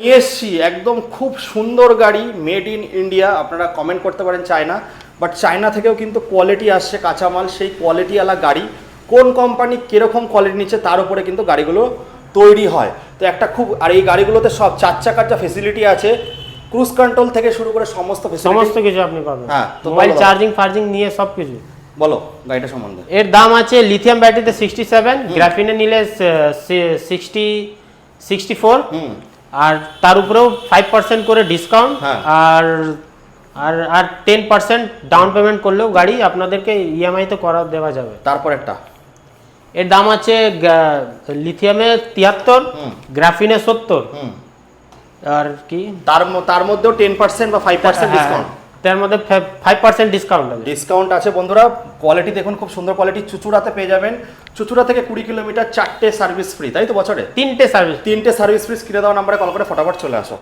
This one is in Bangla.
নিয়ে এসছি একদম খুব সুন্দর গাড়ি, মেড ইন ইন্ডিয়া। আপনারা কমেন্ট করতে পারেন চায়না, বাট চায়না থেকেও কিন্তু কোয়ালিটি আসছে, কাঁচামাল সেই কোয়ালিটিওয়ালা গাড়ি। কোন কোম্পানি কীরকম কোয়ালিটি নিচ্ছে তার উপরে কিন্তু গাড়িগুলো তৈরি হয়। তো একটা খুব, আর এই গাড়িগুলোতে সব 4 চাকার যা ফেসিলিটি আছে, ক্রুজ কন্ট্রোল থেকে শুরু করে সমস্ত কিছু আপনি পাবেন। হ্যাঁ, তো মোবাইল চার্জিং নিয়ে সব কিছু। বলো গাড়িটা সম্বন্ধে। এর দাম আছে লিথিয়াম ব্যাটারিতে 67, গ্রাফিনে নিলে 64, আর তার উপরেও 5% করে ডিসকাউন্ট, আর আর আর 10% ডাউন পেমেন্ট করলেও গাড়ি আপনাদেরকে ইএমআই তে করা দেওয়া যাবে। তারপর একটা এর দাম আছে লিথিয়ামে 73, গ্রাফিনে 70, আর কি তার মধ্যেও 10% বা 5% ডিসকাউন্ট। তার মধ্যে 5% ডিসকাউন্ট আছে বন্ধুরা। কোয়ালিটি দেখুন, খুব সুন্দর কোয়ালিটি। চুচুড়াতে পেয়ে যাবেন। চুচুড়া থেকে 20 কিলোমিটার, 4টে সার্ভিস ফ্রি, তাই তো? বছরে 3টে সার্ভিস ফ্রি। স্ক্রিনে দেওয়া নাম্বারে কল করে ফটাফট চলে আসো।